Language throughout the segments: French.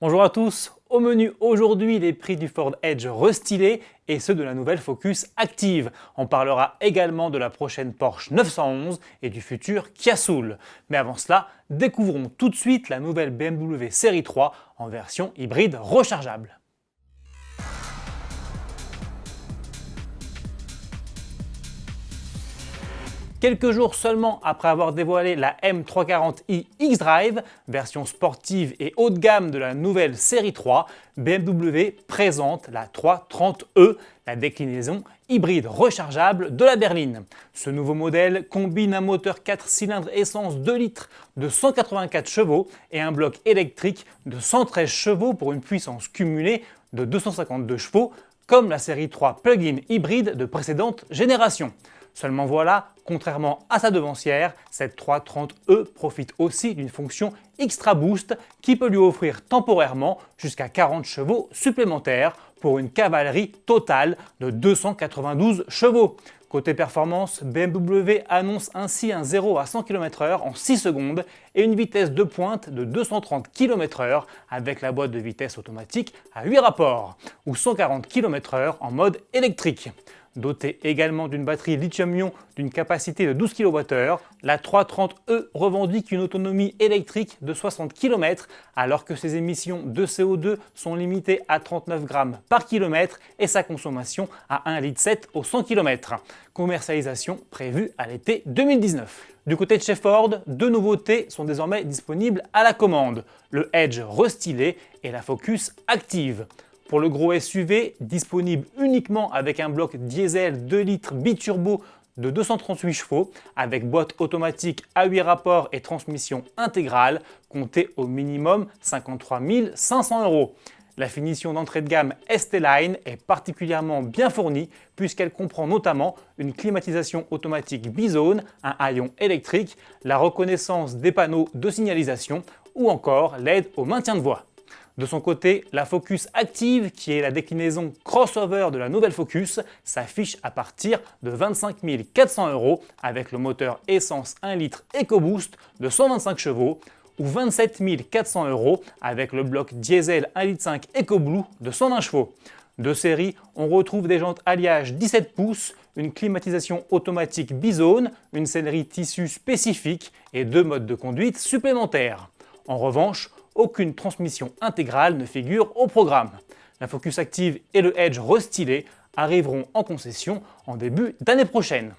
Bonjour à tous, au menu aujourd'hui les prix du Ford Edge restylé et ceux de la nouvelle Focus Active. On parlera également de la prochaine Porsche 911 et du futur Kia Soul. Mais avant cela, découvrons tout de suite la nouvelle BMW Série 3 en version hybride rechargeable. Quelques jours seulement après avoir dévoilé la M340i xDrive, version sportive et haut de gamme de la nouvelle série 3, BMW présente la 330e, la déclinaison hybride rechargeable de la berline. Ce nouveau modèle combine un moteur 4 cylindres essence 2 litres de 184 chevaux et un bloc électrique de 113 chevaux pour une puissance cumulée de 252 chevaux, comme la série 3 plug-in hybride de précédente génération. Seulement voilà, contrairement à sa devancière, cette 330e profite aussi d'une fonction Extra Boost qui peut lui offrir temporairement jusqu'à 40 chevaux supplémentaires pour une cavalerie totale de 292 chevaux. Côté performance, BMW annonce ainsi un 0 à 100 km/h en 6 secondes et une vitesse de pointe de 230 km/h avec la boîte de vitesse automatique à 8 rapports ou 140 km/h en mode électrique. Dotée également d'une batterie lithium-ion d'une capacité de 12 kWh, la 330e revendique une autonomie électrique de 60 km alors que ses émissions de CO2 sont limitées à 39 grammes par kilomètre et sa consommation à 1,7 litre au 100 km. Commercialisation prévue à l'été 2019. Du côté de chez Ford, deux nouveautés sont désormais disponibles à la commande, le Edge restylé et la Focus Active. Pour le gros SUV, disponible uniquement avec un bloc diesel 2 litres biturbo de 238 chevaux, avec boîte automatique à 8 rapports et transmission intégrale, comptez au minimum 53 500 €. La finition d'entrée de gamme ST-Line est particulièrement bien fournie puisqu'elle comprend notamment une climatisation automatique bizone, un haillon électrique, la reconnaissance des panneaux de signalisation ou encore l'aide au maintien de voie. De son côté, la Focus Active, qui est la déclinaison crossover de la nouvelle Focus, s'affiche à partir de 25 400 € avec le moteur essence 1 litre EcoBoost de 125 chevaux ou 27 400 € avec le bloc diesel 1,5 litre EcoBlue de 120 chevaux. De série, on retrouve des jantes alliage 17 pouces, une climatisation automatique bizone, une sellerie tissu spécifique et 2 modes de conduite supplémentaires. En revanche, aucune transmission intégrale ne figure au programme. La Focus Active et le Edge restylé arriveront en concession en début d'année prochaine.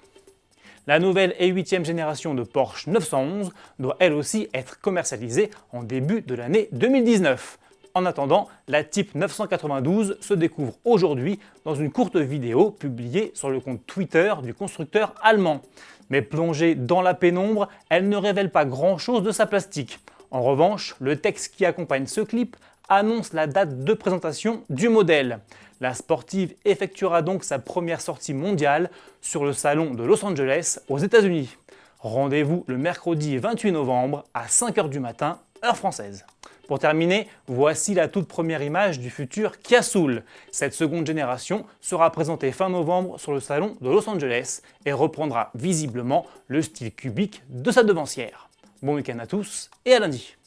La nouvelle et 8e génération de Porsche 911 doit elle aussi être commercialisée en début de l'année 2019. En attendant, la Type 992 se découvre aujourd'hui dans une courte vidéo publiée sur le compte Twitter du constructeur allemand. Mais plongée dans la pénombre, elle ne révèle pas grand-chose de sa plastique. En revanche, le texte qui accompagne ce clip annonce la date de présentation du modèle. La sportive effectuera donc sa première sortie mondiale sur le salon de Los Angeles aux États-Unis. Rendez-vous le mercredi 28 novembre à 5 h du matin, heure française. Pour terminer, voici la toute première image du futur Kia Soul. Cette seconde génération sera présentée fin novembre sur le salon de Los Angeles et reprendra visiblement le style cubique de sa devancière. Bon week-end à tous et à lundi.